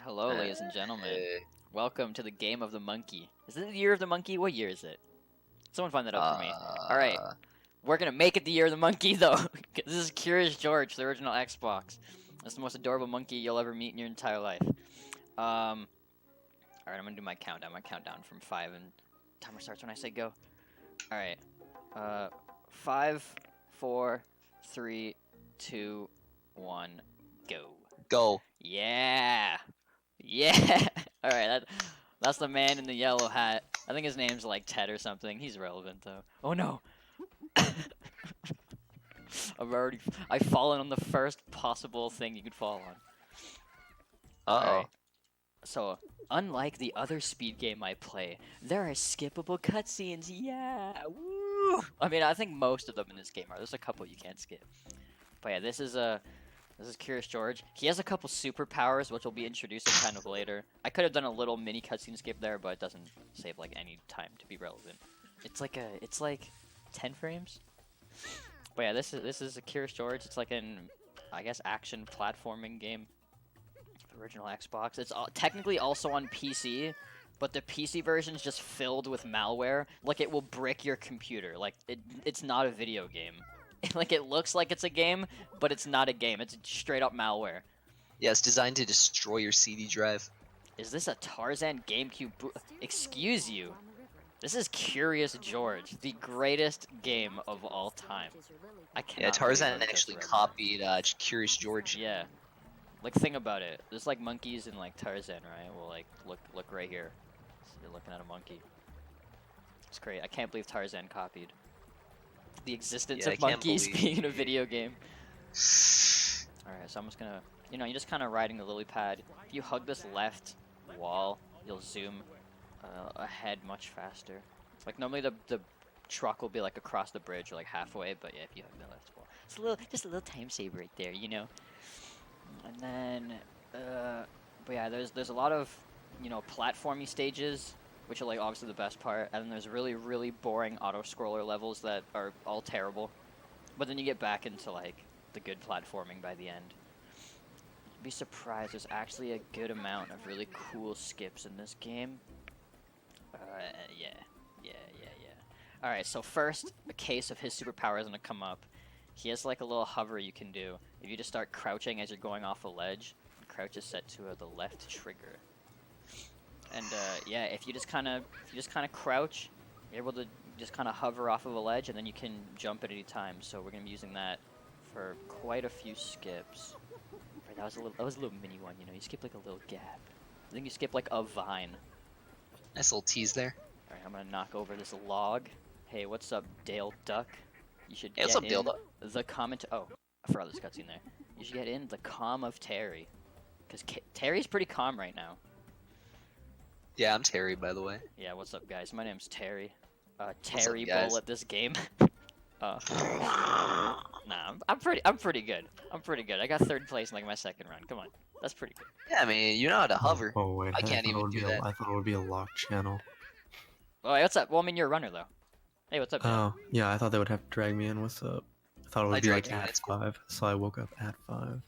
Hello, ladies and gentlemen. Hey. Welcome to the game of the monkey. Is it the year of the monkey? What year is it? Someone find that out for me. Alright. We're gonna make it the year of the monkey, though. This is Curious George, the original Xbox. That's the most adorable monkey you'll ever meet in your entire life. Alright, I'm gonna do my countdown. My countdown from 5, and timer starts when I say go. Alright. 5, 4, 3, 2, 1, go. Go. Yeah. Yeah. All right, that's the man in the yellow hat. I think his name's like Ted or something. He's relevant though. Oh no. I've fallen on the first possible thing you could fall on. Uh-oh. Alright. So, unlike the other speed game I play, there are skippable cutscenes. Yeah. Woo! I mean, I think most of them in this game are. There's a couple you can't skip. But yeah, this is Curious George. He has a couple superpowers, which will be introduced kind of later. I could have done a little mini cutscene skip there, but it doesn't save like any time to be relevant. It's like 10 frames. But yeah, this is a Curious George. It's like an, I guess, action platforming game. Original Xbox. It's technically also on PC, but the PC version is just filled with malware. Like it will brick your computer. Like it's not a video game. Like it looks like it's a game, but it's not a game. It's straight up malware. Yeah, it's designed to destroy your CD drive. Is this a Tarzan GameCube? Excuse you. This is Curious George, the greatest game of all time. I can't. Yeah, Tarzan actually copied Curious George. Yeah. Like think about it. There's like monkeys in like Tarzan, right? Well, like look right here. So you're looking at a monkey. It's great. I can't believe Tarzan copied the existence of monkeys being in a video game. Alright, so I'm just gonna, you're just kind of riding the lily pad. If you hug this left wall, you'll zoom ahead much faster. Like normally the truck will be like across the bridge or like halfway, but yeah, if you hug the left wall, it's just a little time saver right there, you know. And then, but yeah, there's a lot of, platformy stages, which are like obviously the best part, and then there's really boring auto-scroller levels that are all terrible. But then you get back into like the good platforming by the end. You'd be surprised, there's actually a good amount of really cool skips in this game. Yeah. Alright, so first, a case of his superpower is gonna come up. He has like a little hover you can do. If you just start crouching as you're going off a ledge, crouch is set to the left trigger. And yeah, if you just kind of crouch, you're able to just kind of hover off of a ledge, and then you can jump at any time. So we're gonna be using that for quite a few skips. Right, that was a little mini one, you skip like a little gap. I think you skip like a vine. Nice little tease there. All right, I'm gonna knock over this log. Hey, what's up, Dale Duck? You should hey, what's up, Dale Duck? The comment. Oh, I forgot this cutscene there. You should get in the calm of Terry, because Terry's pretty calm right now. Yeah, I'm Terry, by the way. Yeah, what's up, guys? My name's Terry. Terry Bull at this game. Nah, I'm pretty good. I got 3rd place in like my 2nd run. Come on, that's pretty good. Yeah, I mean, you know how to hover. Oh wait, I can't even do that. I thought it would be a locked channel. Oh, hey, what's up? Well, I mean, you're a runner though. Hey, what's up? Oh, yeah, I thought they would have to drag me in. What's up? I thought it would be like dragged you in, at it's cool. 5, so I woke up at 5.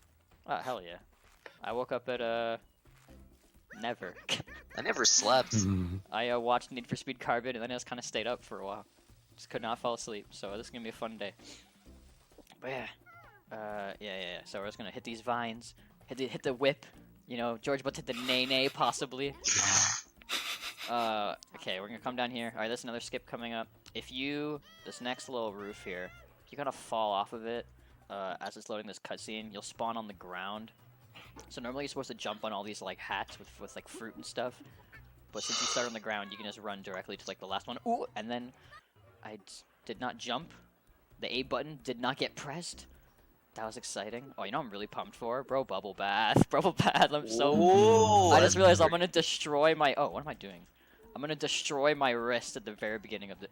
Oh, hell yeah. I woke up at never. I never slept. I watched Need for Speed Carbon, and then I just kind of stayed up for a while. Just could not fall asleep, so this is gonna be a fun day. But yeah, yeah. So we're just gonna hit these vines, hit the whip. George about to hit the nay possibly. Okay, we're gonna come down here. All right, there's another skip coming up. This next little roof here, if you kind of fall off of it as it's loading this cutscene, you'll spawn on the ground. So normally you're supposed to jump on all these like hats with like fruit and stuff, but since you start on the ground, you can just run directly to like the last one. Ooh, and then I did not jump. The A button did not get pressed. That was exciting. Oh, I'm really pumped for, bro. Bubble bath. I'm so. Ooh, I just realized I'm gonna destroy my. Oh, what am I doing? I'm gonna destroy my wrist at the very beginning of the.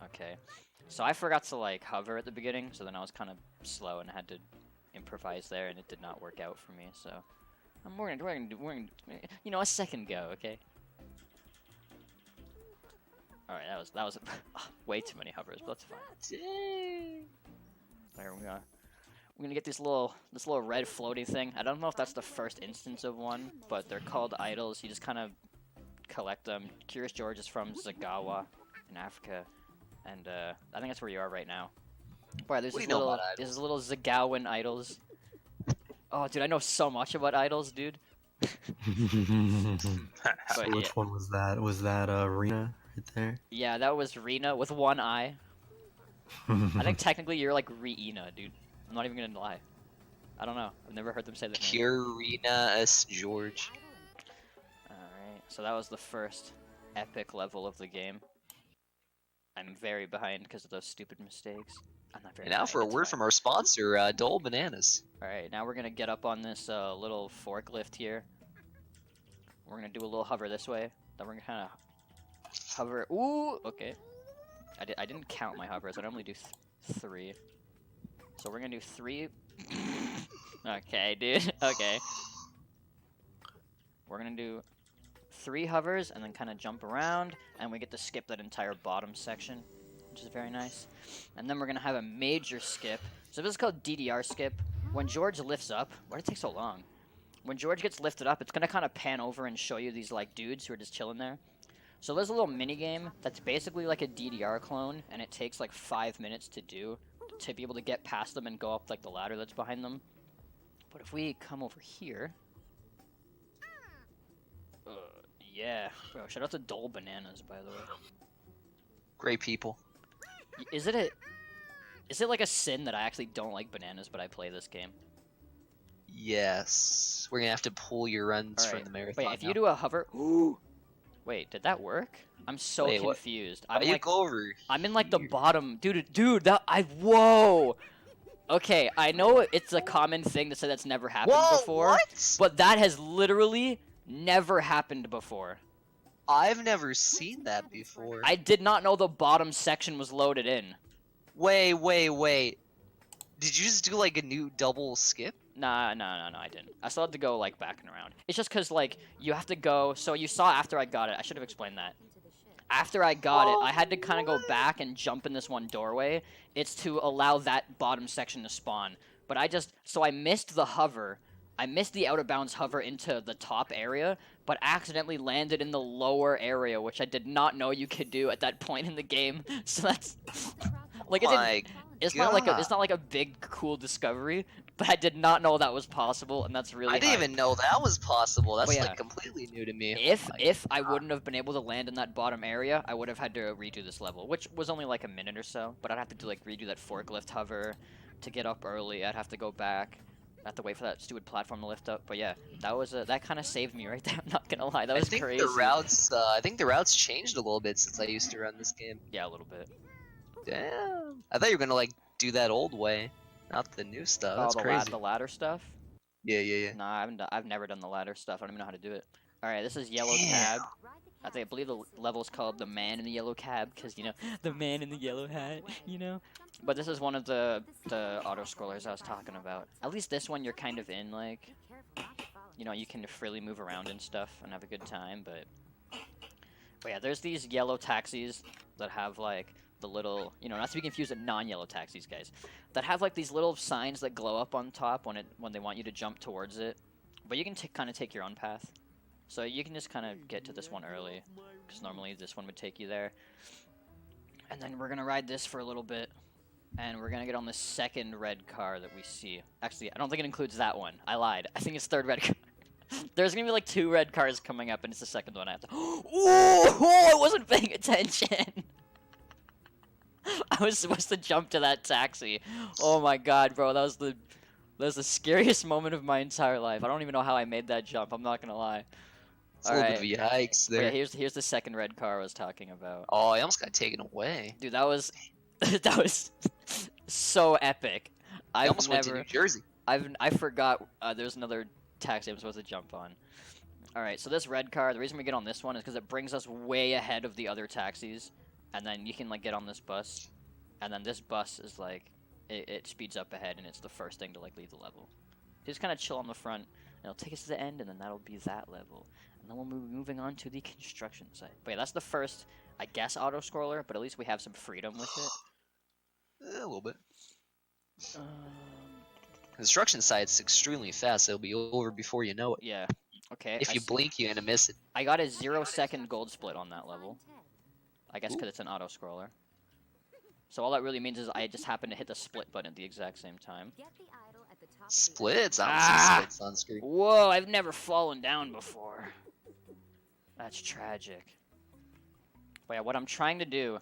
Okay, so I forgot to like hover at the beginning, so then I was kind of slow and had to improvise there, and it did not work out for me. So we're gonna a second go, okay? All right, that was way too many hovers, but that's fine. Dang. There we are. gonna get this little red floaty thing. I don't know if that's the first instance of one, but they're called idols. You just kind of collect them. Curious George is from Zagawa in Africa, and I think that's where you are right now. Boy, there's What these do you know little about there's little Zagawan idols. Oh, dude, I know so much about idols, dude. But yeah. Which one was that? Was that Rena right there? Yeah, that was Rena with one eye. I think technically you're like Reina, dude. I'm not even gonna lie. I don't know. I've never heard them say that name. Purina S. George. Alright, so that was the first epic level of the game. I'm very behind because of those stupid mistakes. I'm not very And now behind, for a it's word fine. from our sponsor, Dole Bananas. Alright, now we're gonna get up on this little forklift here. We're gonna do a little hover this way. Then we're gonna kind of hover. Ooh, okay. I didn't count my hovers. I normally do 3. So we're gonna do 3. Okay, dude. Okay. We're gonna do 3 hovers and then kind of jump around, and we get to skip that entire bottom section, which is very nice. And then we're gonna have a major skip. So this is called DDR skip. When George lifts up, why did it take so long? When George gets lifted up, it's gonna kind of pan over and show you these like dudes who are just chilling there. So there's a little mini game that's basically like a DDR clone, and it takes like 5 minutes to do to be able to get past them and go up like the ladder that's behind them. But if we come over here, yeah, bro. Shout out to Dole Bananas, by the way. Great people. Is it like a sin that I actually don't like bananas, but I play this game? Yes. We're gonna have to pull your runs from Alright, the marathon. wait, if now. you do a hover, ooh, wait, did that work? I'm so Wait, what? confused. How do you go over? I'm in like the here? bottom, dude. Whoa. Okay, I know it's a common thing to say that's never happened Whoa, before, what? but that has literally never happened before. I've never seen that before. I did not know the bottom section was loaded in. Wait. Did you just do like a new double skip? Nah, I didn't. I still had to go, like, back and around. It's just because, like, you have to go... So you saw after I got it. I should have explained that. After I got it, I had to kind of go back and jump in this one doorway. It's to allow that bottom section to spawn. But I just... So I missed the hover. I missed the out-of-bounds hover into the top area, but accidentally landed in the lower area, which I did not know you could do at that point in the game. So that's... Like, it's not like a big cool discovery, but I did not know that was possible, and that's really I didn't even know that was possible. That's But yeah. like completely new to me. If I wouldn't have been able to land in that bottom area, I would have had to redo this level, which was only like a minute or so. But I'd have to do like redo that forklift hover to get up early. I'd have to go back. I'd have to wait for that stupid platform to lift up. But yeah, that was that kind of saved me right there. I'm not gonna lie, that was crazy. I think the routes changed a little bit since I used to run this game. Yeah, a little bit. Damn. I thought you were gonna like do that old way, not the new stuff. That's crazy. The ladder stuff. Yeah. Nah, I've never done the ladder stuff. I don't even know how to do it. All right, this is yellow Damn. cab. I believe the level's called the man in the yellow cab because you know the man in the yellow hat, you know. But this is one of the auto scrollers I was talking about. At least this one you're kind of in like, you know, you can freely move around and stuff and have a good time. But yeah, there's these yellow taxis that have like the little, you know, not to be confused with non-yellow taxis, guys, that have like these little signs that glow up on top when they want you to jump towards it. But you can kind of take your own path. So you can just kind of get to this one early, because normally this one would take you there. And then we're going to ride this for a little bit, and we're going to get on the second red car that we see. Actually, I don't think it includes that one. I lied. I think it's third red car. There's going to be like 2 red cars coming up, and it's the second one I have to... Ooh, I wasn't paying attention! I was supposed to jump to that taxi. Oh my god, bro, that was the scariest moment of my entire life. I don't even know how I made that jump, I'm not going to lie. It's a little bit of yikes there. Yeah, here's the second red car I was talking about. Oh, I almost got taken away. Dude, that was that was so epic. I almost went to New Jersey. I forgot there's another taxi I'm supposed to jump on. All right, so this red car, the reason we get on this one is because it brings us way ahead of the other taxis, and then you can like get on this bus, and then this bus is like it speeds up ahead, and it's the first thing to like leave the level. Just kind of chill on the front, and it'll take us to the end, and then that'll be that level. And then we'll be moving on to the construction site. But yeah, that's the first, I guess, auto-scroller, but at least we have some freedom with it. A little bit. Construction site's extremely fast. It'll be over before you know it. Yeah. Okay. If you blink, you're gonna miss it. I got a 0-second gold split on that level. I guess because it's an auto scroller. So all that really means is I just happen to hit the split button at the exact same time. Splits? I don't see splits on screen. Whoa! I've never fallen down before. That's tragic. But yeah, what I'm trying to do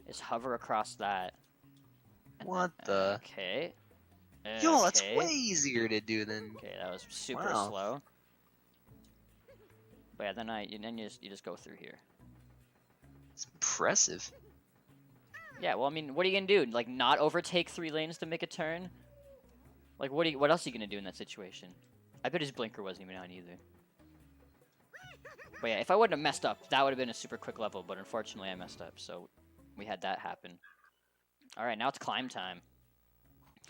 is hover across that. What the? Okay. Yo, that's way easier to do than. Okay, that was super slow. But yeah, then you just go through here. It's impressive. Yeah, well, I mean, what are you gonna do? Like, not overtake 3 lanes to make a turn? Like, what else are you gonna do in that situation? I bet his blinker wasn't even on either. But yeah, if I wouldn't have messed up, that would have been a super quick level. But unfortunately, I messed up, so we had that happen. All right, now it's climb time.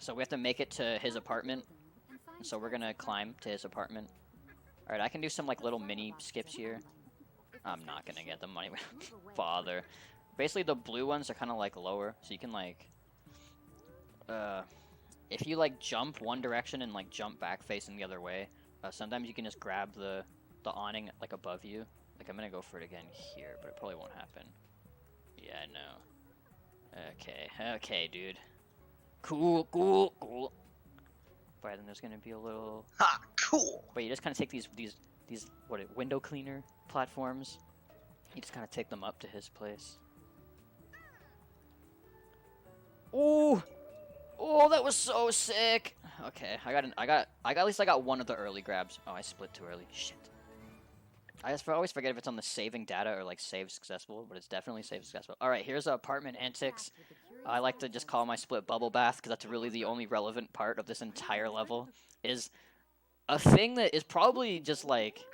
So we have to make it to his apartment. So we're gonna climb to his apartment. All right, I can do some like little mini skips here. I'm not gonna get the money. Bother. Basically, the blue ones are kind of like lower, so you can like, if you like jump one direction and like jump back facing the other way, sometimes you can just grab the awning like above you. Like I'm gonna go for it again here, but it probably won't happen. Yeah, I know. Okay, dude. Cool. But then there's gonna be a little. Ha, cool. But you just kind of take these window cleaner platforms. You just kind of take them up to his place. Oh, that was so sick. Okay, at least I got one of the early grabs. Oh, I split too early. Shit. I always forget if it's on the saving data or like save successful, but it's definitely save successful. All right, here's apartment antics. I like to just call my split bubble bath because that's really the only relevant part of this entire level. Is a thing that is probably just like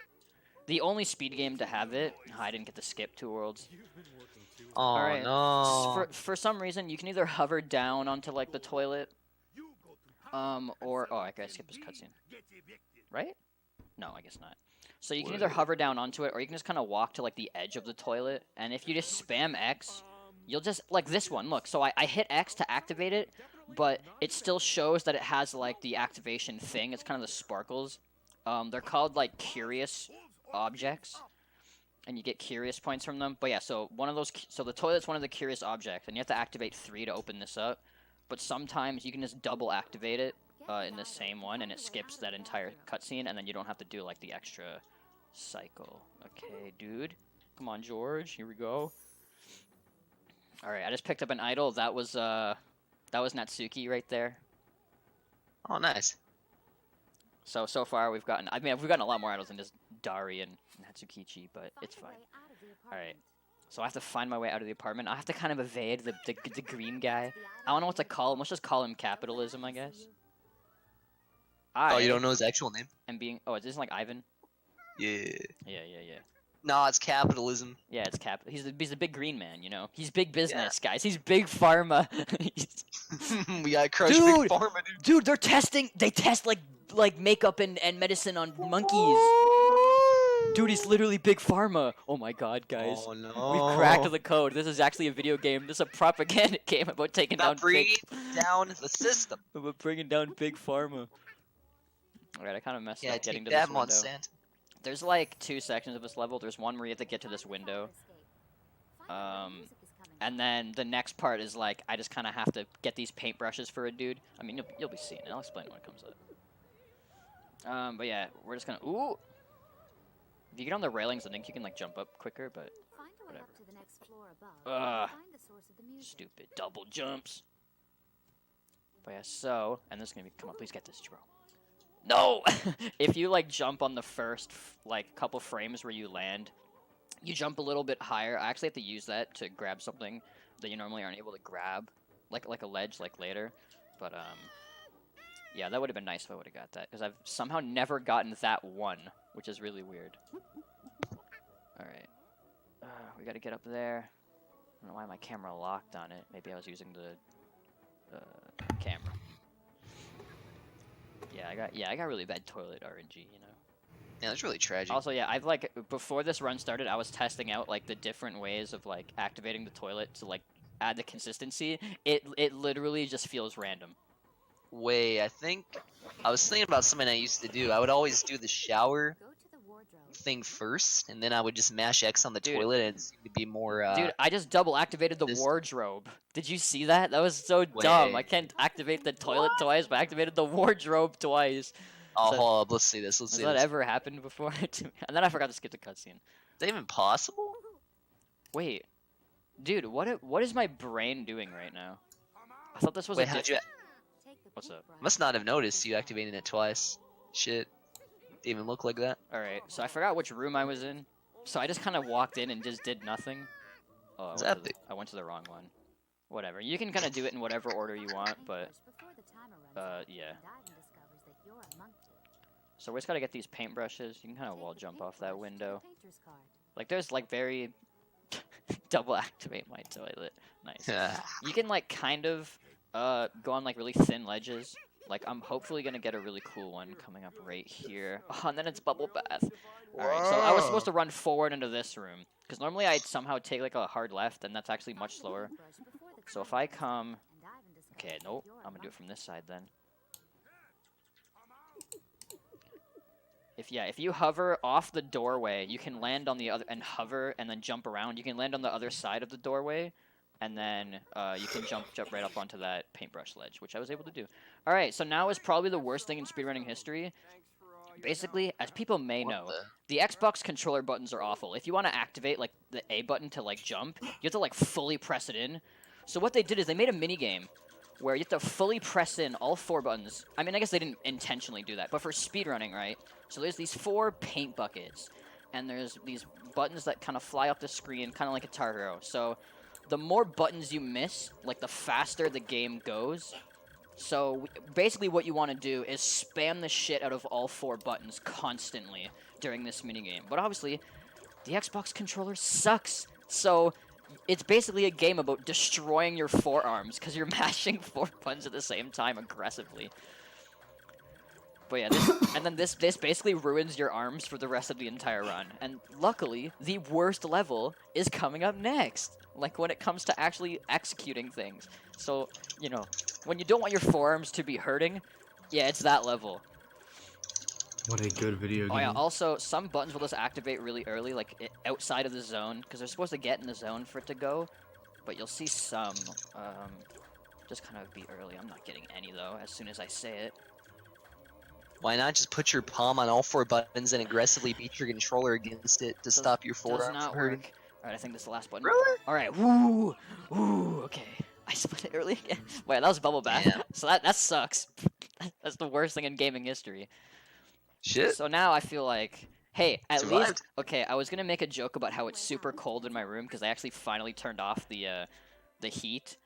the only speed game to have it. I didn't get to skip 2 worlds. Oh, all right. no. For some reason, you can either hover down onto like the toilet, or I gotta skip this cutscene. Right? No, I guess not. So you can either hover down onto it, or you can just kind of walk to like the edge of the toilet. And if you just spam X, you'll just like this one. Look, so I hit X to activate it, but it still shows that it has like the activation thing. It's kind of the sparkles. They're called like curious objects. And you get curious points from them. But yeah, so the toilet's one of the curious objects, and you have to activate 3 to open this up. But sometimes you can just double activate it in the same one, and it skips that entire cutscene, and then you don't have to do like the extra cycle. Okay, dude. Come on, George. Here we go. All right, I just picked up an idol. That was Natsuki right there. Oh, nice. So far we've gotten a lot more idols than just Dari and Natsukichi, but it's fine. Alright. So I have to find my way out of the apartment. I have to kind of evade the green guy. I don't know what to call him. Let's just call him capitalism, I guess. Oh, you don't know his actual name? It isn't like Ivan? Yeah. Yeah. Nah, it's capitalism. Yeah, it's he's the big green man, you know? He's big business, guys. He's big pharma. We gotta crush big pharma, dude. Dude, they test like makeup and medicine on monkeys. Dude, he's literally big pharma. Oh my god, guys. Oh no. We've cracked the code. This is actually a video game. This is a propaganda game about taking down the system. About bringing down big pharma. Alright, I kind of messed up getting to that this window. Monsanto. There's like 2 sections of this level. There's one where you have to get to this window. And then the next part is like, I just kind of have to get these paintbrushes for a dude. I mean, you'll be seeing it. I'll explain when it comes up. But yeah, we're just gonna... Ooh! If you get on the railings, I think you can like jump up quicker, but whatever. Stupid double jumps. But yeah, and this is gonna be... Come on, please get this, Jabro. No! If you like jump on the first like couple frames where you land, you jump a little bit higher. I actually have to use that to grab something that you normally aren't able to grab, like a ledge like later. But yeah, that would have been nice if I would have got that, because I've somehow never gotten that one, which is really weird. All right, we got to get up there. I don't know why my camera locked on it. Maybe I was using the camera. Yeah, I got really bad toilet RNG, you know. Yeah, that's really tragic. Also, yeah, I've like before this run started, I was testing out like the different ways of like activating the toilet to like add the consistency. It literally just feels random. way. I think I was thinking about something I used to do. I would always do the shower thing first, and then I would just mash X on the Dude. toilet, and it seemed to be more. Dude, I just double activated the this- wardrobe. Did you see that? That was so dumb. I can't activate the toilet twice, but I activated the wardrobe twice. Oh, So- hold up. Let's see this. Let's Has see that this. ever happened before? to me? And then I forgot to skip the cutscene. Is that even possible? Wait, dude, what is my brain doing right now? I thought this was Wait, a. how'd you? What's up? Must not have noticed you activating it twice. Shit. Didn't even look like that. All right, so I forgot which room I was in, so I just kind of walked in and just did nothing. Oh, Is that I went to the wrong one. Whatever. You can kind of do it in whatever order you want, but yeah. So we just gotta get these paintbrushes. You can kind of wall jump off that window. Like there's like very double activate my toilet. Nice. You can like kind of go on like really thin ledges. Like I'm hopefully gonna get a really cool one coming up right here. Oh, and then it's bubble bath. Alright, so I was supposed to run forward into this room. Because normally I'd somehow take like a hard left, and that's actually much slower. So if I come... Okay, nope. I'm gonna do it from this side then. If you hover off the doorway, you can land on the other... And hover and then jump around. You can land on the other side of the doorway. And then you can jump right up onto that paintbrush ledge, which I was able to do. Alright, so now is probably the worst thing in speedrunning history. Basically, as people may know, the Xbox controller buttons are awful. If you want to activate like the A button to like jump, you have to like fully press it in. So what they did is they made a mini game where you have to fully press in all 4 buttons. I mean, I guess they didn't intentionally do that, but for speedrunning, right? So there's these 4 paint buckets, and there's these buttons that kind of fly up the screen, kind of like a Guitar Hero. So the more buttons you miss, like the faster the game goes. So basically what you want to do is spam the shit out of all 4 buttons constantly during this minigame. But obviously, the Xbox controller sucks. So it's basically a game about destroying your forearms because you're mashing 4 buttons at the same time aggressively. But yeah, this basically ruins your arms for the rest of the entire run. And luckily, the worst level is coming up next. Like when it comes to actually executing things. So, you know, when you don't want your forearms to be hurting, yeah, it's that level. What a good video game. Oh yeah, also, some buttons will just activate really early, like outside of the zone, because they're supposed to get in the zone for it to go. But you'll see some, just kind of be early. I'm not getting any, though, as soon as I say it. Why not just put your palm on all 4 buttons and aggressively beat your controller against it to stop your forearms Does not from hurting? work. Alright, I think this is the last button. Really? Alright, woo! Woo, okay. I split it early again. Wait, that was bubble bath. Damn. So that sucks. That's the worst thing in gaming history. Shit. So now I feel like, hey, at Survived. least... Okay, I was gonna make a joke about how it's super cold in my room, because I actually finally turned off the heat.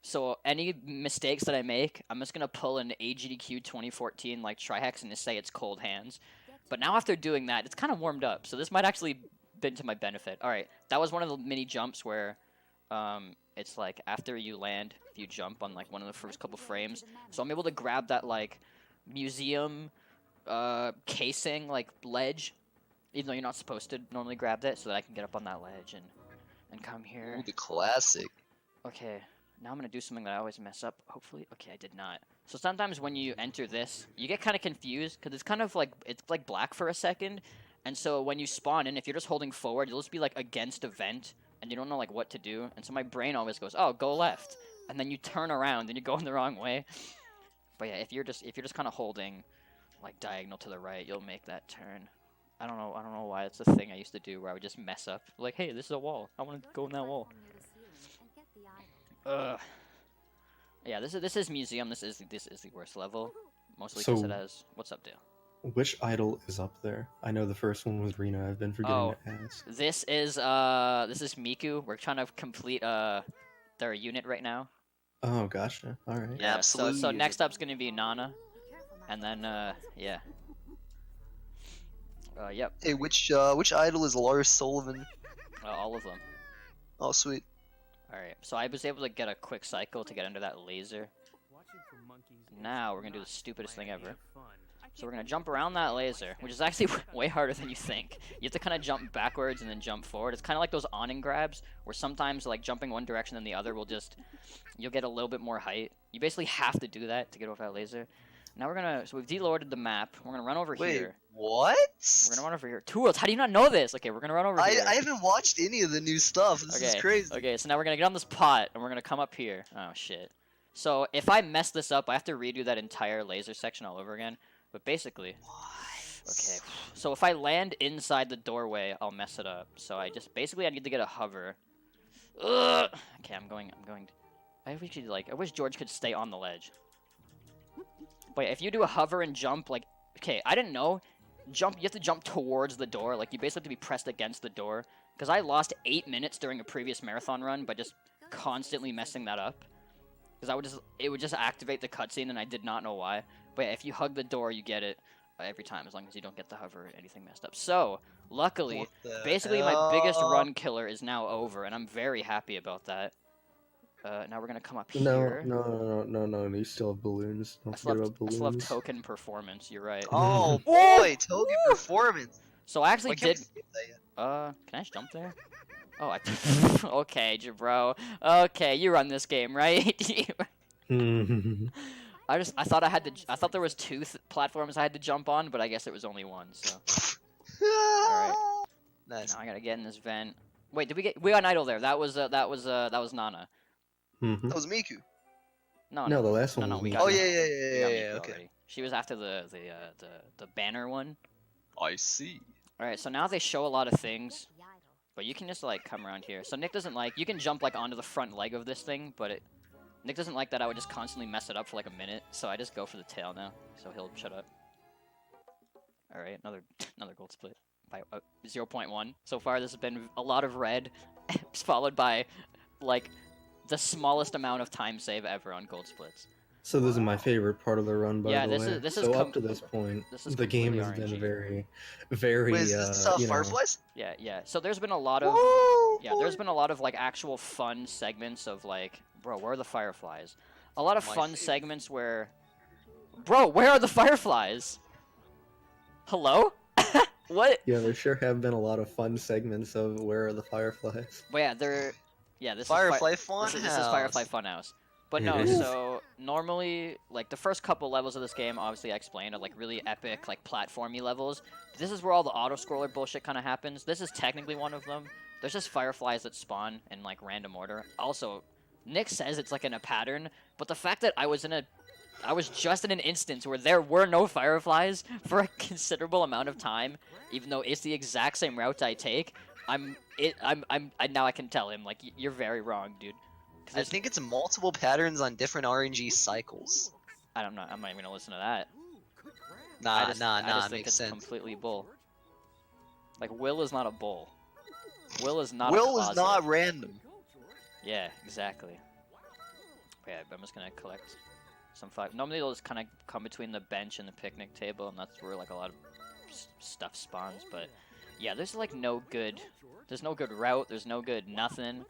So any mistakes that I make, I'm just gonna pull an AGDQ 2014 like Trihex and just say it's cold hands. But now after doing that, it's kind of warmed up. So this might actually been to my benefit. All right, that was one of the mini jumps where it's like after you land, if you jump on like one of the first couple frames. So I'm able to grab that like museum casing like ledge, even though you're not supposed to normally grab that, so that I can get up on that ledge and come here. Ooh, the classic. Okay. Now I'm going to do something that I always mess up, hopefully. Okay, I did not. So sometimes when you enter this, you get kind of confused, because it's kind of like, it's like black for a second. And so when you spawn in, if you're just holding forward, you'll just be like against a vent, and you don't know like what to do. And so my brain always goes, oh, go left. And then you turn around, and you're going the wrong way. But yeah, if you're just kind of holding like diagonal to the right, you'll make that turn. I don't know why it's a thing I used to do where I would just mess up. Like, hey, this is a wall. I want to go in that wall. Yeah, this is museum. This is the worst level, mostly because So- it has. What's up, Dale? Which idol is up there? I know the first one was Rena. I've been forgetting Oh. to ask. This is Miku. We're trying to complete their unit right now. Oh, gotcha. All right. Yeah. So Absolutely. next up's gonna be Nana, and then yeah. Yep. Hey, which idol is Lars Sullivan? All of them. Oh, sweet. All right. So I was able to get a quick cycle to get under that laser. Now we're gonna do the stupidest thing ever. So we're gonna jump around that laser, which is actually way harder than you think. You have to kind of jump backwards and then jump forward. It's kind of like those awning grabs, where sometimes like jumping one direction and the other will just, you'll get a little bit more height. You basically have to do that to get over that laser. Now we're gonna, so we've deloaded the map. We're gonna run over here. What? We're gonna run over here. Tools, how do you not know this? Okay, we're gonna run over here. I haven't watched any of the new stuff. This is crazy. Okay, so now we're gonna get on this pot and we're gonna come up here. Oh shit. So if I mess this up, I have to redo that entire laser section all over again. But basically, okay. So if I land inside the doorway, I'll mess it up. So I need to get a hover. Ugh. Okay, I'm going. I wish George could stay on the ledge. But if you do a hover and jump, like, okay, I didn't know. You have to jump towards the door. Like, you basically have to be pressed against the door. Because I lost 8 minutes during a previous marathon run by just constantly messing that up. Because it would just activate the cutscene, and I did not know why. But yeah, if you hug the door, you get it every time, as long as you don't get the hover or anything messed up. So, luckily, basically my biggest run killer is now over, and I'm very happy about that. Now we're gonna come up here. No. You still have balloons. Don't forget about balloons. I still have token performance. You're right. Oh boy, token performance. So I actually did. Can I just jump there? Oh, okay, Jabro. Okay, you run this game, right? I thought there was two platforms I had to jump on, but I guess it was only one. So. All right. Nice. Now I gotta get in this vent. Wait, we got an idol there? That was Nana. That was Miku. No, the last one. No, was we Miku. got. Yeah. Okay. Already. She was after the banner one. I see. All right, so now they show a lot of things, but you can just like come around here. So Nick doesn't like. You can jump like onto the front leg of this thing, but Nick doesn't like that I would just constantly mess it up for like a minute. So I just go for the tail now, so he'll shut up. All right, another gold split by 0.1. So far, this has been a lot of red, followed by like the smallest amount of time save ever on gold splits. So this is my favorite part of the run, by the way. This is up to this point, the game has been very, very. Wait, is this Fireflies? Yeah. So there's been a lot of there's been a lot of like actual fun segments of like, bro, where are the fireflies? A lot of fun segments where, bro, where are the fireflies? Hello? What? Yeah, there sure have been a lot of fun segments of where are the fireflies. But yeah, this Firefly is Funhouse. This is Firefly Funhouse. But no, so normally, like, the first couple levels of this game, obviously I explained, are, like, really epic, like, platformy levels. This is where all the auto-scroller bullshit kind of happens. This is technically one of them. There's just fireflies that spawn in, like, random order. Also, Nick says it's, like, in a pattern, but the fact that I was just in an instance where there were no fireflies for a considerable amount of time, even though it's the exact same route I take, now I can tell him, like, you're very wrong, dude. I think it's multiple patterns on different RNG cycles. I'm not even gonna listen to that. Nah, I just think makes it's sense. completely bull. Like, Will is not a bull. Will is not Will a is closet. not random. Yeah, exactly. Okay, I'm just gonna collect some five. Normally they'll just kind of come between the bench and the picnic table, and that's where, like, a lot of stuff spawns, but yeah, there's, like, there's no good route, there's no good nothing.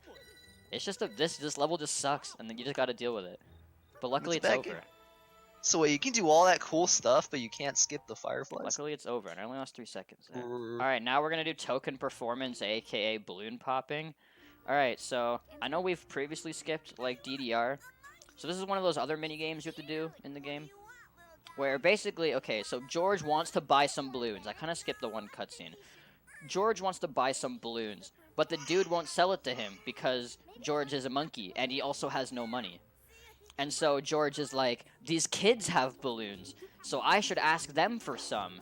It's just this level just sucks, and then you just gotta deal with it. But luckily it's over. So wait, you can do all that cool stuff, but you can't skip the fireflies? Luckily it's over, and I only lost 3 seconds. Alright, now we're gonna do token performance, aka balloon popping. Alright, so I know we've previously skipped, like, DDR. So this is one of those other mini games you have to do in the game. Where basically, okay, so George wants to buy some balloons. I kind of skipped the one cutscene. George wants to buy some balloons, but the dude won't sell it to him because George is a monkey, and he also has no money. And so George is like, these kids have balloons, so I should ask them for some.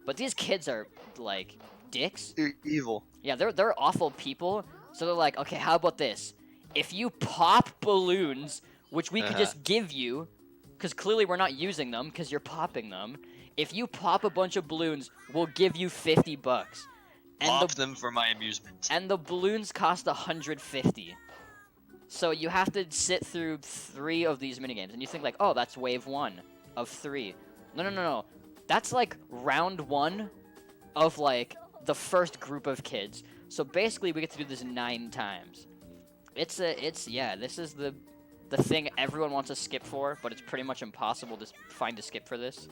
But these kids are, like, dicks. They're evil. Yeah, they're awful people. So they're like, okay, how about this? If you pop balloons, which we could just give you, because clearly we're not using them because you're popping them. If you pop a bunch of balloons, we'll give you $50. And pop them for my amusement. And the balloons cost 150. So you have to sit through 3 of these minigames, and you think like, oh, that's wave 1 of 3. No. That's like round 1 of like the first group of kids. So basically, we get to do this 9 times. This is the thing everyone wants to skip for, but it's pretty much impossible to find a skip for this.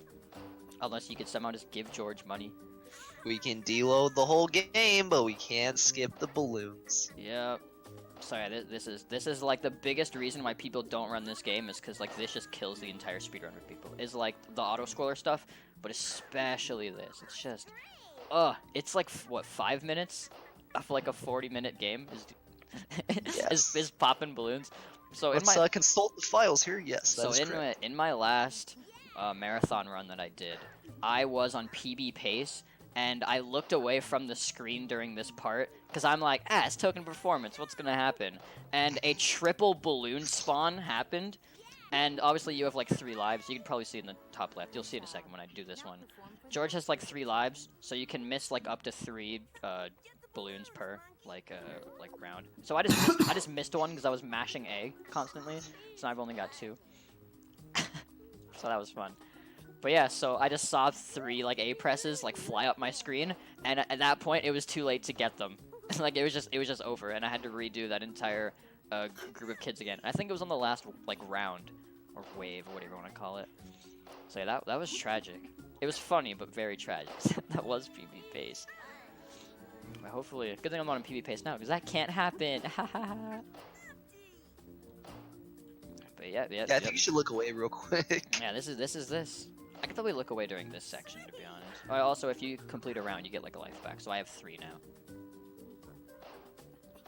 Unless you could somehow just give George money. We can deload the whole game, but we can't skip the balloons. Yep. Sorry, this is like the biggest reason why people don't run this game is because like this just kills the entire speedrun for people. Is like the auto scroller stuff, but especially this. It's just, it's like what 5 minutes of like a 40-minute game Yes. is popping balloons. So Let's consult the files here. Yes, that is correct. in my last marathon run that I did, I was on PB pace. And I looked away from the screen during this part, because I'm like, it's token performance, what's going to happen? And a triple balloon spawn happened, and obviously you have like 3 lives. You can probably see in the top left. You'll see in a second when I do this one. George has like 3 lives, so you can miss like up to 3 balloons per like round. So I just missed one because I was mashing A constantly, so I've only got 2. So that was fun. But yeah, so I just saw 3 like A presses like fly up my screen, and at that point it was too late to get them. Like it was just over, and I had to redo that entire group of kids again. I think it was on the last like round or wave or whatever you want to call it. So yeah, that was tragic. It was funny but very tragic. That was PB pace. But hopefully, good thing I'm not on PB pace now because that can't happen. But yeah. Yeah, I think you should look away real quick. Yeah, this is. I could probably look away during this section, to be honest. Also, if you complete a round, you get like a life back. So I have 3 now.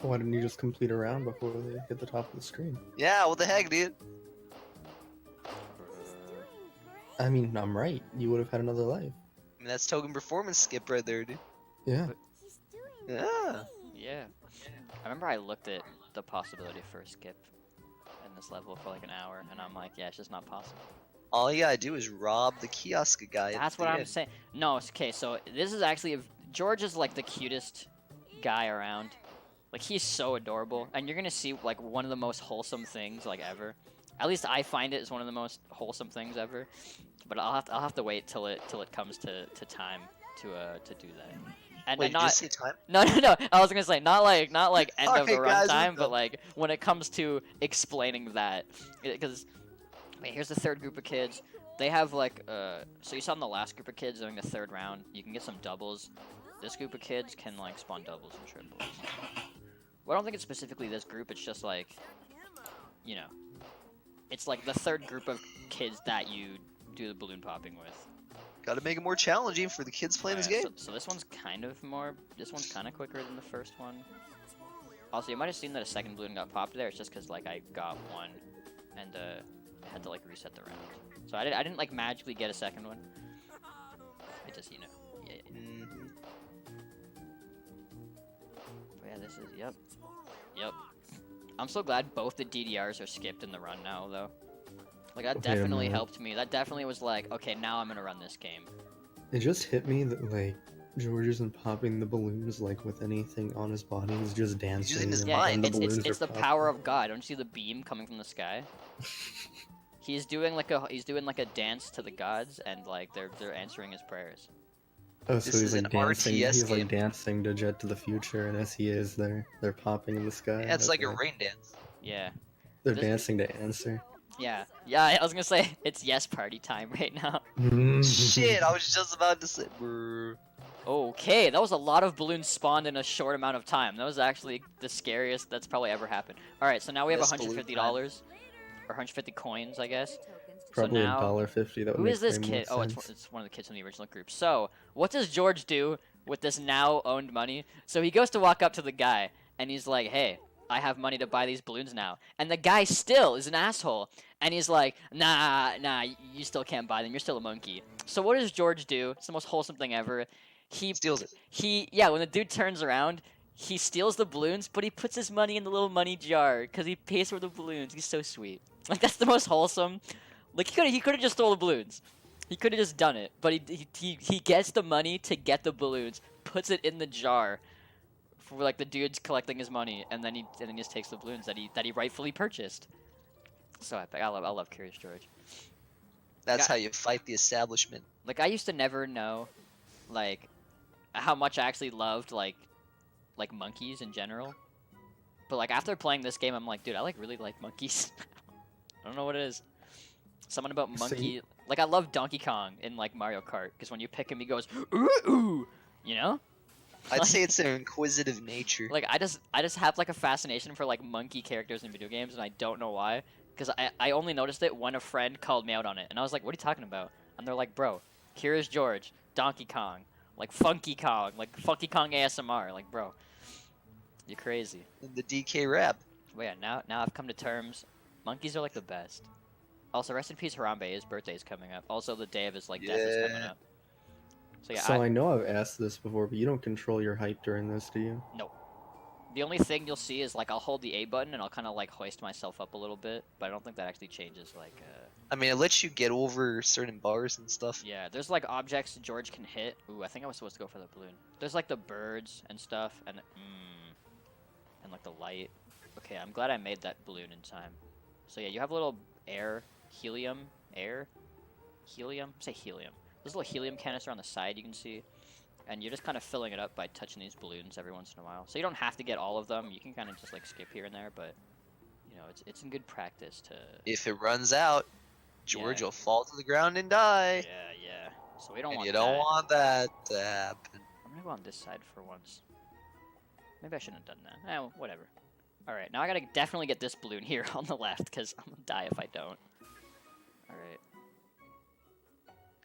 Why didn't you just complete a round before they hit the top of the screen? Yeah, what the heck, dude? I mean, I'm right. You would have had another life. I mean, that's token performance skip right there, dude. Yeah. Yeah. Yeah. I remember I looked at the possibility for a skip in this level for like an hour, and I'm like, yeah, it's just not possible. All you gotta do is rob the kiosk guy. That's what I'm saying. No, okay, so this is actually George is like the cutest guy around. Like he's so adorable, and you're gonna see like one of the most wholesome things like ever. At least I find it is one of the most wholesome things ever. But I'll have to wait till it comes to time to do that. And Wait, not did you say time? No. I was gonna say not like end of the guys, runtime, but like when it comes to explaining that, because wait, here's the third group of kids. They have like so you saw in the last group of kids during the 3rd round, you can get some doubles. This group of kids can like spawn doubles and triples. Well, I don't think it's specifically this group. It's just like, you know, it's like the 3rd group of kids that you do the balloon popping with. Gotta make it more challenging for the kids playing this game. So this one's kind of quicker than the first one. Also, you might have seen that a second balloon got popped there. It's just because like I got one, and I had to like reset the round. So I didn't like magically get a second one. I just yeah. Mm-hmm. But yeah, this is yep. I'm so glad both the DDRs are skipped in the run now though. Like that definitely helped me. That definitely was like, okay, now I'm gonna run this game. It just hit me that like George isn't popping the balloons like with anything on his body. He's just dancing. using his and mind. the balloons It's are the popping. power of God. Don't you see the beam coming from the sky? He's doing like a dance to the gods, and like they're answering his prayers. Oh, so This he's is like an dancing. RTS He's game. like dancing to Jet to the Future, and as he is, they're popping in the sky. Yeah, it's like a Okay. rain dance. Yeah. They're This- dancing to answer. Yeah. I was gonna say it's yes party time right now. Shit, I was just about to say. Brr. Okay, that was a lot of balloons spawned in a short amount of time. That was actually the scariest that's probably ever happened. All right, so now we have Yes, balloon $150 or 150 coins, I guess. Probably now- $1.50. That would Who make is this way more kid? Oh, sense. it's one of the kids from the original group. So, what does George do with this now owned money? So he goes to walk up to the guy, and he's like, hey, I have money to buy these balloons now. And the guy still is an asshole. And he's like, nah, you still can't buy them. You're still a monkey. So what does George do? It's the most wholesome thing ever. He Steals it. when the dude turns around, he steals the balloons, but he puts his money in the little money jar because he pays for the balloons. He's so sweet. Like, that's the most wholesome. Like, he could have just stole the balloons. He could have just done it, but he gets the money to get the balloons, puts it in the jar for like the dude's collecting his money, and then he just takes the balloons that he rightfully purchased. So epic. I love Curious George. That's Yeah. how you fight the establishment. Like, I used to never know, like, how much I actually loved like monkeys in general. But like after playing this game, I'm like, dude, I really like monkeys. I don't know what it is. Something about See? monkey. Like, I love Donkey Kong in, like, Mario Kart, because when you pick him, he goes, ooh, ooh, you know? I'd say it's their inquisitive nature. Like, I just have, like, a fascination for, like, monkey characters in video games, and I don't know why. Because I only noticed it when a friend called me out on it, and I was like, what are you talking about? And they're like, bro, Curious George, Donkey Kong, like, Funky Kong ASMR, like, bro, you're crazy. And the DK rap. But yeah, now I've come to terms, monkeys are, like, the best. Also, rest in peace, Harambe. His birthday is coming up. Also, the day of his death is coming up. So yeah, So I know I've asked this before, but you don't control your height during this, do you? no. The only thing you'll see is like I'll hold the A button and I'll kind of like hoist myself up a little bit, but I don't think that actually changes. Like, I mean, it lets you get over certain bars and stuff. yeah, there's like objects George can hit. Ooh, I think I was supposed to go for the balloon. There's like the birds and stuff, and like the light. Okay, I'm glad I made that balloon in time. So yeah, you have a little helium. Say helium. There's a little helium canister on the side you can see, and you're just kind of filling it up by touching these balloons every once in a while. So you don't have to get all of them. You can kind of just like skip here and there, but you know, it's in good practice to. If it runs out, George will fall to the ground and die. Yeah. So we don't And want you that. don't want that to happen. I'm gonna go on this side for once. Maybe I shouldn't have done that. Eh, well, whatever. Alright, now I gotta definitely get this balloon here on the left, because I'm gonna die if I don't. Alright.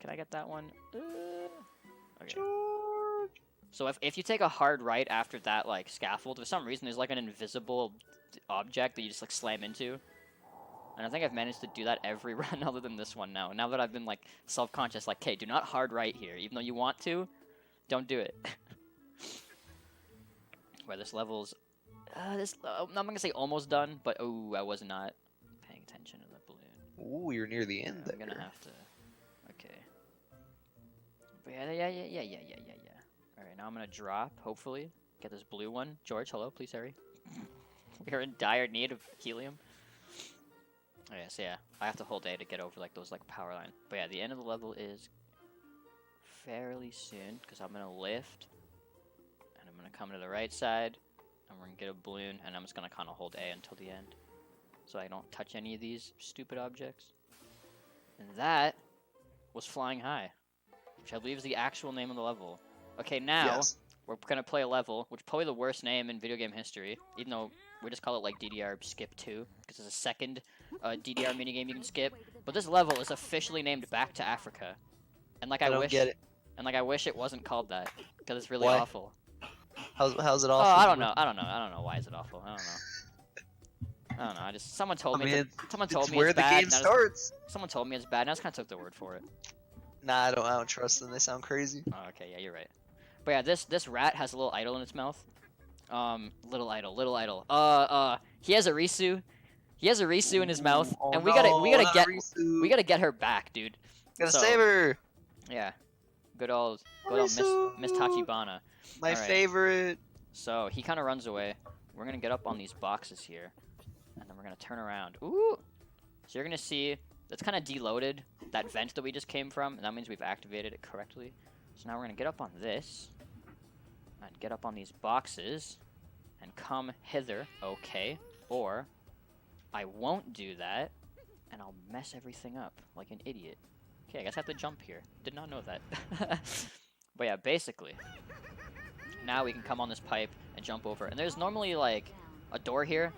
Can I get that one? Okay. George. So if you take a hard right after that, like, scaffold, for some reason there's, like, an invisible object that you just, like, slam into. And I think I've managed to do that every run other than this one now. Now that I've been, like, self-conscious, like, okay, do not hard right here. Even though you want to, don't do it. Where this level's... I'm gonna say almost done, but oh, I was not paying attention to the balloon. Ooh, you're near the end I'm gonna there. have to... Okay. But yeah. Alright, now I'm gonna drop, hopefully. Get this blue one. George, hello, please hurry. We're in dire need of helium. Oh yeah, so yeah, I have to hold A to get over like those like power lines. But yeah, the end of the level is fairly soon, because I'm gonna lift, and I'm gonna come to the right side, and we're gonna get a balloon, and I'm just gonna kind of hold A until the end, so I don't touch any of these stupid objects. And that was Flying High, which I believe is the actual name of the level. Okay, now Yes. we're gonna play a level, which is probably the worst name in video game history, even though we just call it like DDR Skip 2, because it's a second DDR minigame you can skip. But this level is officially named Back to Africa, and like I don't get it. and like I wish it wasn't called that, because it's really Why? awful. How's it Oh, awful? I don't know. Why is it awful? I don't know. Someone told I me. mean, Someone told it's me where it's the bad. game and I just- starts. Someone told me it's bad, and I just kind of took their word for it. Nah, I don't trust them. They sound crazy. Oh, okay, yeah, you're right. But yeah, this rat has a little idol in its mouth. Little idol. He has a Risu. He has a Risu in his mouth, Oh, and no, we not Risu. gotta get her back, dude. Gotta so- save her. Yeah, good old Risu. Miss Tachibana. My Alright. favorite. So he kind of runs away. We're gonna get up on these boxes here, and then we're gonna turn around. Ooh! So you're gonna see that's kind of deloaded that vent that we just came from, and that means we've activated it correctly. So now we're gonna get up on this, and get up on these boxes, and come hither. Okay, or I won't do that, and I'll mess everything up like an idiot. Okay, I guess I have to jump here. Did not know that. But yeah, basically, now we can come on this pipe and jump over. And there's normally like a door here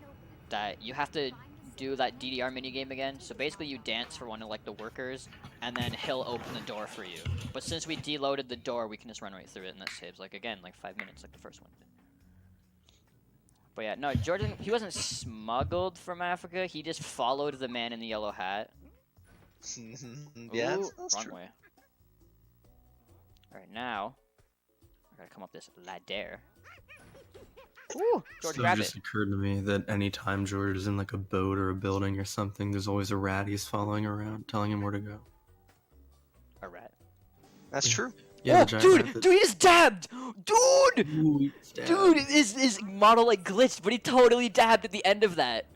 that you have to do that DDR minigame again. So basically you dance for one of like the workers, and then he'll open the door for you. But since we deloaded the door, we can just run right through it, and that saves like again like 5 minutes like the first one did. But yeah, no, Jordan, he wasn't smuggled from Africa. He just followed the man in the yellow hat. Yeah, Ooh, that's wrong true. way. Alright, now I gotta come up this ladder. Ooh, George, So it grab just it. occurred to me that anytime George is in like a boat or a building or something, there's always a rat he's following around, telling him where to go. A rat. That's true. Yeah, oh, the giant rat dude, that- dude, he's dabbed! Dude! Ooh, he's dead. Dude, his model like glitched, but he totally dabbed at the end of that.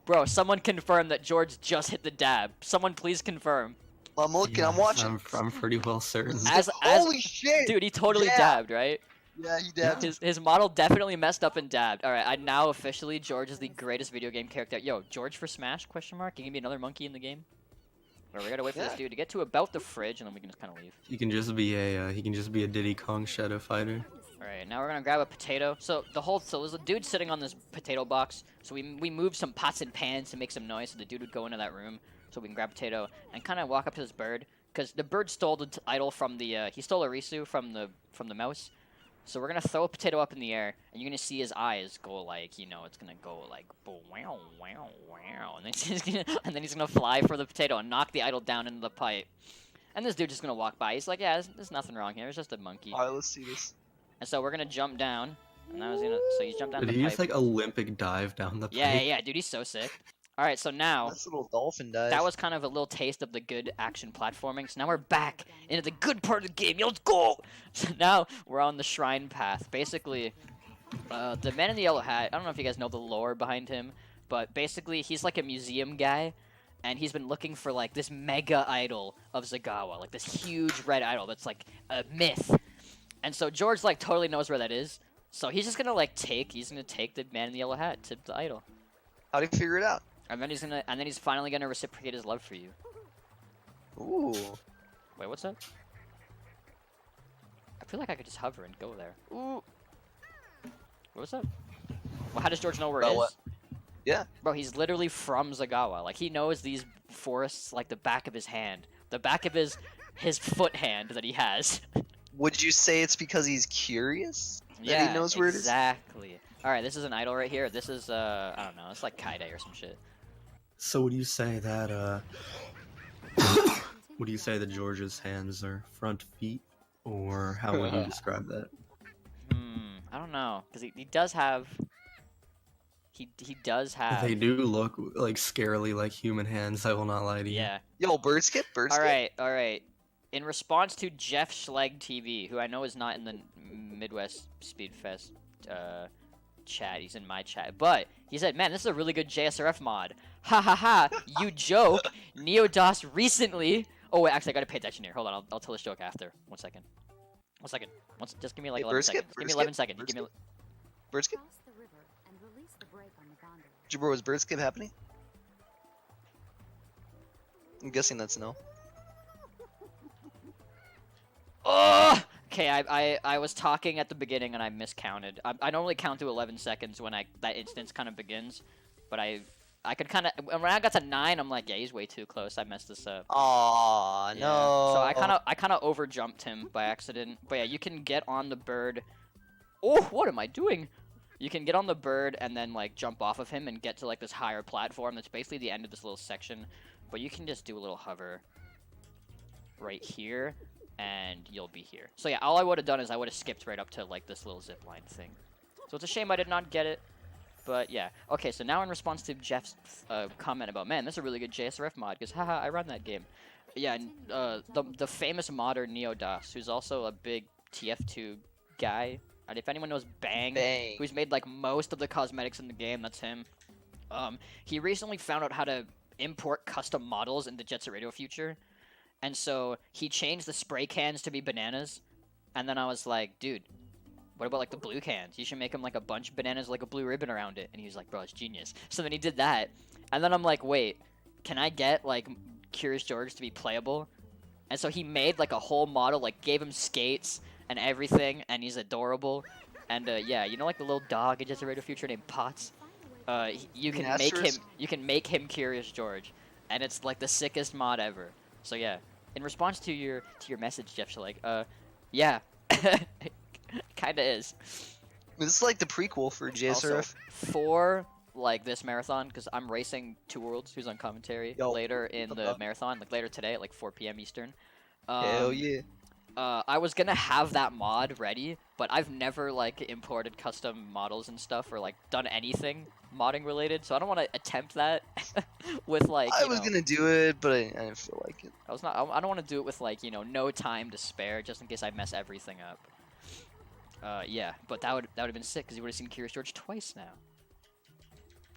Bro, someone confirm that George just hit the dab. Someone please confirm. I'm looking. I'm Yes, watching. I'm pretty well certain. Holy shit! Dude, he totally Yeah. dabbed, right? Yeah, he dabbed. His model definitely messed up and dabbed. Alright, I now officially, George is the greatest video game character. Yo, George for Smash, question mark? Can you give me another monkey in the game? Or we gotta wait for this Yeah. dude to get to about the fridge, and then we can just kind of leave. He can just be a Diddy Kong Shadow Fighter. Alright, now we're gonna grab a potato. So there's a dude sitting on this potato box. So we moved some pots and pans to make some noise, so the dude would go into that room, so we can grab a potato and kind of walk up to this bird, because the bird stole the idol from the he stole Arisu from the mouse. So we're gonna throw a potato up in the air, and you're gonna see his eyes go like, you know, it's gonna go like wow wow wow, and then he's gonna fly for the potato and knock the idol down into the pipe. And this dude's just gonna walk by. He's like, yeah, there's nothing wrong here. It's just a monkey. All right, let's see this. And so we're gonna jump down, and I was gonna. So he's jumped down Did the he pipe. just like Olympic dive down the Yeah, pipe? yeah, dude, he's so sick. All right, so now That's a little dolphin dive. that was kind of a little taste of the good action platforming. So now we're back into the good part of the game. Yo, let's go! So now we're on the shrine path. Basically, the man in the yellow hat. I don't know if you guys know the lore behind him, but basically he's like a museum guy, and he's been looking for like this mega idol of Zagawa, like this huge red idol that's like a myth. And so George like totally knows where that is. So he's just gonna take the man in the yellow hat to the idol. How do you figure it out? And then he's finally gonna reciprocate his love for you. Ooh. Wait, what's that? I feel like I could just hover and go there. Ooh. What's that? Well, how does George know where it About is? what? Yeah. Bro, he's literally from Zagawa. Like, he knows these forests like the back of his hand. The back of his foot hand that he has. Would you say it's because he's curious that he knows where it is? Exactly. Alright, this is an idol right here. This is, I don't know, it's like Kaide or some shit. So would you say that would you say that George's hands are front feet, or how would you describe that? I don't know, because he does have... He does have... They do look like scarily like human hands, I will not lie to you. Yeah. Yo, bird skip. Alright. In response to Jeff Schleg TV, who I know is not in the Midwest Speedfest chat, he's in my chat, but he said, man, this is a really good JSRF mod. Ha ha ha, you joke. NeoDOS recently... Oh wait, actually I gotta pay attention here. Hold on, I'll tell this joke after. One second. Just give me like Hey, 11 bird skip, seconds. Give bird me 11 skip, seconds. bird Give me... skip. Bird skip? Cross the river and release the brake on the gondola. Jabro, is bird skip happening? I'm guessing that's no. Oh! Okay, I was talking at the beginning and I miscounted. I normally count to 11 seconds when that instance kind of begins, but I could kind of, when I got to 9, I'm like, yeah, he's way too close. I messed this up. Aw, Yeah. no. So I kind of over jumped him by accident. But yeah, you can get on the bird. Oh, what am I doing? You can get on the bird and then like jump off of him and get to like this higher platform. That's basically the end of this little section. But you can just do a little hover right here, and you'll be here. So yeah, all I would have done is I would have skipped right up to like this little zip line thing. So it's a shame I did not get it. But yeah, okay, so now in response to Jeff's comment about, man, this is a really good JSRF mod, because haha, I run that game. Yeah, the famous modder NeoDOS, who's also a big TF2 guy. And if anyone knows Bang, who's made like most of the cosmetics in the game, that's him. He recently found out how to import custom models into Jet Set Radio Future. And so he changed the spray cans to be bananas. And then I was like, dude, what about like the blue cans? You should make them like a bunch of bananas, like a blue ribbon around it. And he was like, bro, it's genius. So then he did that. And then I'm like, wait, can I get like Curious George to be playable? And so he made like a whole model, like gave him skates and everything, and he's adorable. And yeah, you know like the little dog in Just a Radio Future named Potts? You can make him Curious George, and it's like the sickest mod ever. So yeah, in response to your message, Jeff Schleg, yeah, kinda is. This is like the prequel for JSRF. Also, for like this marathon, because I'm racing Two Worlds, who's on commentary later in the marathon, like later today at like 4 p.m. Eastern. Hell yeah. I was gonna have that mod ready, but I've never like imported custom models and stuff or like done anything modding related, so I don't want to attempt that with like. I was gonna do it, but I didn't feel like it. I don't want to do it with like no time to spare, just in case I mess everything up. Yeah, but that would have been sick because you would have seen Curious George twice now.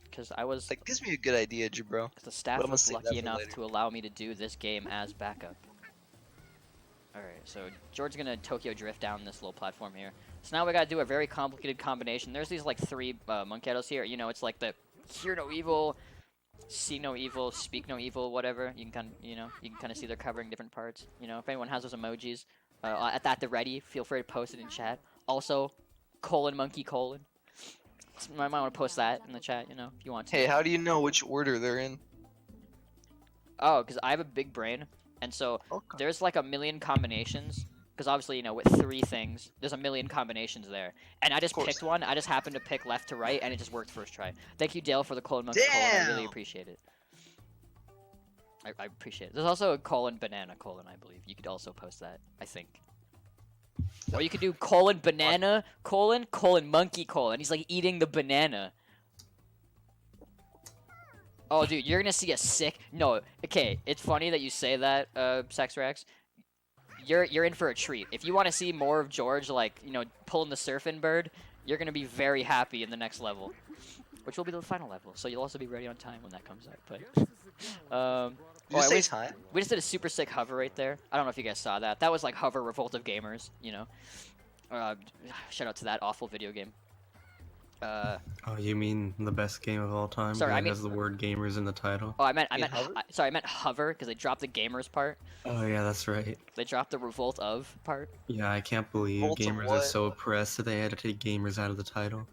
Because I was. That gives me a good idea, Jabro. The staff was lucky enough to allow me to do this game as backup. Alright, so George's gonna Tokyo Drift down this little platform here. So now we gotta do a very complicated combination. There's these like 3 monkey idols here. You know, it's like the Hear No Evil, see no evil, speak no evil, whatever. You can kind of see they're covering different parts. You know, if anyone has those emojis, at the ready, feel free to post it in chat. Also, monkey. I might want to post that in the chat. You know, if you want to. Hey, how do you know which order they're in? Oh, because I have a big brain, and so Okay. there's like a million combinations. Because obviously, you know, with 3 things, there's a million combinations there. And I just picked one. I just happened to pick left to right, and it just worked first try. Thank you, Dale, for the monkey. I really Damn! appreciate it. I appreciate it. There's also a banana, I believe. You could also post that, I think. Or you could do banana, monkey, and he's like eating the banana. Oh, dude, you're gonna see a sick... No, okay, it's funny that you say that, Sexrax. You're in for a treat. If you want to see more of George, like, you know, pulling the surfing bird, you're gonna be very happy in the next level. Which will be the final level, so you'll also be ready on time when that comes out, but... we just did a super sick hover right there. I don't know if you guys saw that. That was like hover Revolt of Gamers, you know? Shout out to that awful video game. Oh, you mean the best game of all time? Sorry, that I mean- has the word gamers in the title. Oh, I meant hover? sorry, I meant hover, because they dropped the gamers part. Oh yeah, that's right. They dropped the Revolt of part. Yeah, I can't believe Revolt of gamers are what? so oppressed that they had to take gamers out of the title.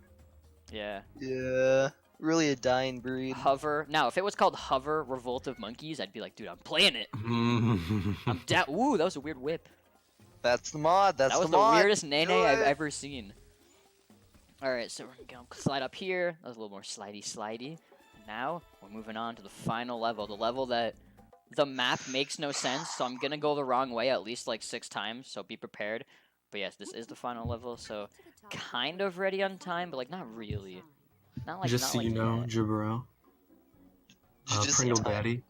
Yeah. Yeah, really a dying breed. Hover. Now, if it was called Hover Revolt of Monkeys, I'd be like, dude, I'm playing it. I'm down. Ooh, that was a weird whip. That's the mod. That's That was the mod. weirdest nene Do I've it. ever seen. Alright, so we're gonna slide up here. That was a little more slidey. And now, we're moving on to the final level. The level that the map makes no sense, so I'm gonna go the wrong way at least like 6 times, so be prepared. But yes, this is the final level, so kind of ready on time, but like not really. Not like Just not so like you know, that. Jabro, Just Pringle in time. Daddy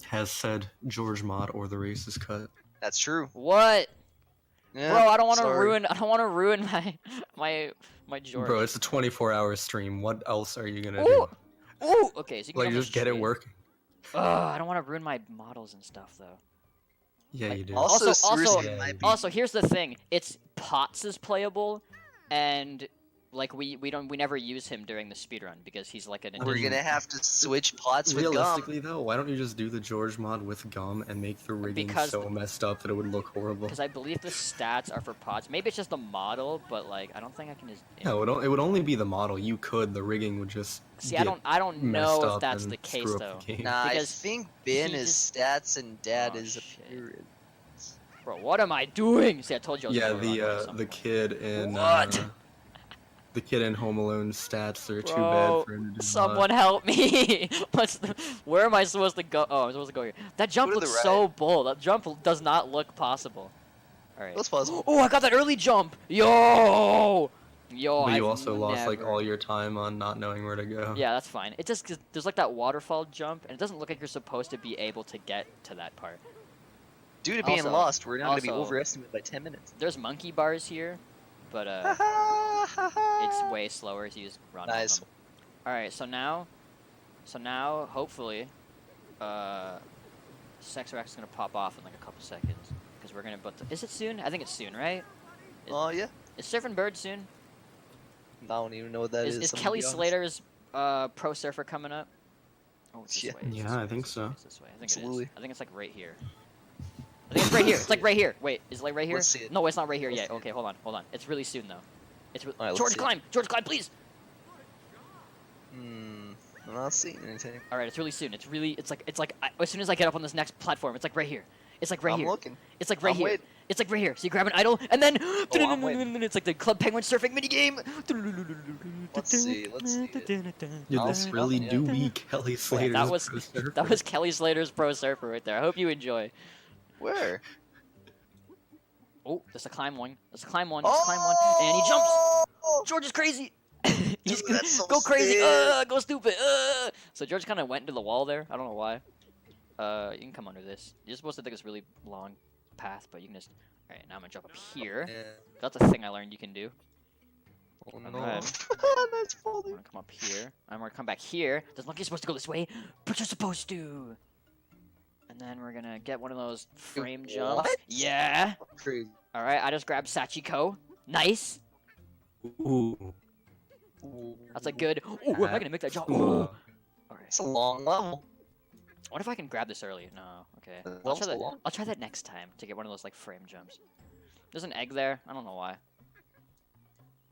has said George mod or the race is cut. That's true. What? Yeah, Bro, I don't want to sorry. ruin my George. Bro, it's a 24-hour stream. What else are you gonna Ooh! do? Ooh! Okay, so you can Like, almost just get it trade. working. Ugh, I don't want to ruin my models and stuff though. Yeah, Like, you do. Also, Also- seriously, it might be- Also, here's the thing: it's Potts is playable, and like we never use him during the speedrun because he's like an. we're addition- gonna have to switch pots with gum. Realistically, though, why don't you just do the George mod with gum and make the rigging Because- so messed up that it would look horrible? Because I believe the stats are for Potts. Maybe it's just the model, but like I don't think I can just. No, it would only be the model. You could. The rigging would just. See, get I don't messed know if up that's and the case screw up though. the game. Nah, I Because think Ben he is just- stats and Dad Oh, is shit. appearance. Bro, what am I doing? See, I told you I was Yeah, gonna go the wrong way at some the point. kid in What? the kid in Home Alone stats are too Bro, bad for him to do someone help me! Where am I supposed to go? Oh, I'm supposed to go here. That jump Go to the looks so bold. That jump does not look possible. Alright. What's possible? Oh, I got that early jump! Yo! Yo, But you I've also lost like never- all your time on not knowing where to go. Yeah, that's fine. It just, 'cause there's like that waterfall jump, and it doesn't look like you're supposed to be able to get to that part. Due to being Also- lost, we're not gonna be also- overestimated by 10 minutes. There's monkey bars here, but it's way slower to use run. on Nice. them. Alright, so now, hopefully, Sexrax is gonna pop off in like a couple seconds, because we're gonna. Is it soon? I think it's soon, right? Oh yeah. Is Surfing Bird soon? I don't even know what that is. Is I'm gonna Kelly be honest. Slater's Pro Surfer coming up? Oh, it's this Yeah. way. It's Yeah, this way, I think it's this way, so. it's this way. I think Absolutely. it is. I think it's like right here. I think it's right here. It's like right here. Wait, is it like right here? Let's see it. No, it's not right here Let's yet. see it. Okay, hold on. It's really soon though. It's Alright, let's George see it. climb. George climb, please. I'm not seeing anything. All right, it's really soon. It's like as soon as I get up on this next platform, it's like right here. It's like right I'm here. looking. It's like right I'm here. waiting. It's like right here. So you grab an idol and then I'm waiting. it's like the Club Penguin surfing mini game. Let's see it. Dude, Oh, this nothing really yet. do be Kelly Slater's that was Pro Surfer. that was Kelly Slater's Pro Surfer right there. I hope you enjoy. Where? Oh, there's a climb one. There's a climb one. There's a climb one. And he jumps. George is crazy. He's Dude, that's so go crazy. sick. Go stupid. So George kind of went into the wall there. I don't know why. You can come under this. You're supposed to take this really long path, but you can just. All right, now I'm gonna jump up here. Yeah. That's a thing I learned you can do. Oh I'm no. glad. That's I'm folding. gonna come up here. I'm gonna come back here. Doesn't look like you're supposed to go this way, but you're supposed to. And then we're gonna get one of those frame jumps. what? Yeah. Crazy. All right, I just grabbed Sachiko. Nice. Ooh. That's a good. Ooh, am I gonna make that jump? Ooh. Ooh. All right. It's a long level. What if I can grab this early? No. Okay. Well, so long. I'll try that next time to get one of those like frame jumps. There's an egg there. I don't know why.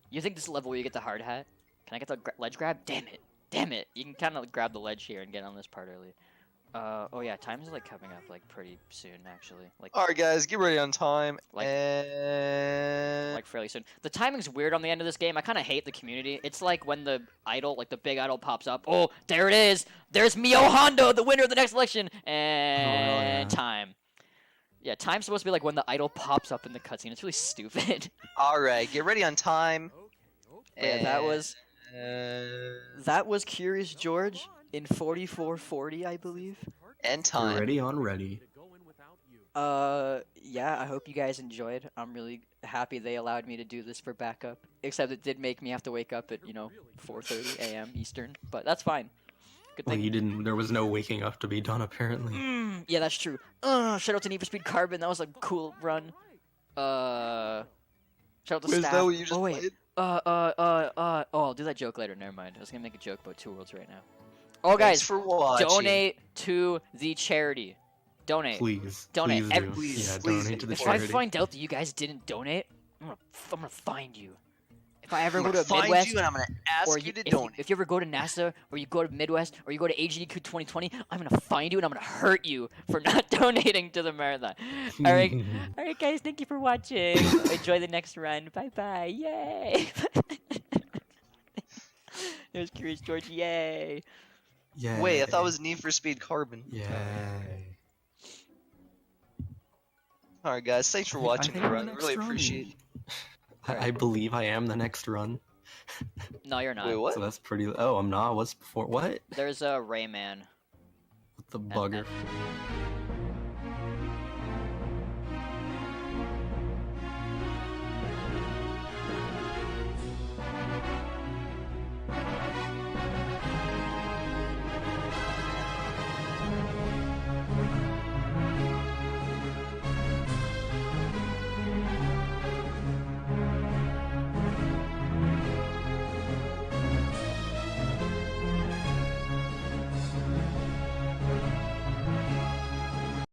You think this is the level where you get the hard hat? Can I get the ledge grab? Damn it! Damn it! You can kind of grab the ledge here and get on this part early. Oh yeah, time's like coming up like pretty soon actually. Like. All right, guys, get ready on time. Like fairly soon. The timing's weird on the end of this game. I kind of hate the community. It's like when the idol, like the big idol pops up. Oh, there it is. There's Mio Hondo, the winner of the next election. And time. Yeah, time's supposed to be like when the idol pops up in the cutscene. It's really stupid. All right, get ready on time. Yeah, that was Curious George in 4440, I believe. And time. You're ready on ready. Yeah, I hope you guys enjoyed. I'm really happy they allowed me to do this for backup. Except it did make me have to wake up at, 4:30 a.m. Eastern. But that's fine. Good Well, thing. you didn't. There was no waking up to be done, apparently. Yeah, that's true. Shout out to Need for Speed Carbon. That was a cool run. Shout out to Is Staff. that what you just oh, wait. played? Oh, I'll do that joke later. Never mind. I was gonna make a joke about Two Worlds right now. Oh, Thanks guys, for watching. donate to the charity. Donate. Please, Donate. please do. Please, Yeah, please donate to the If charity. I find out that you guys didn't donate, I'm gonna find you. If I ever I'm go gonna to find Midwest, you and I'm gonna ask or you to if donate. if you ever go to NASA, or you go to Midwest, or you go to AGDQ 2020, I'm gonna find you and I'm gonna hurt you for not donating to the marathon. All right, guys, thank you for watching. Enjoy the next run. Bye bye. Yay. There's Curious George. Yay. Yeah. Wait, I thought it was Need for Speed Carbon. Yeah. All right, guys, thanks for watching the run. Really appreciate it. I believe I am the next run. No, you're not. Wait, what? So that's pretty. Oh, I'm not. What's before? What? There's a Rayman. The bugger.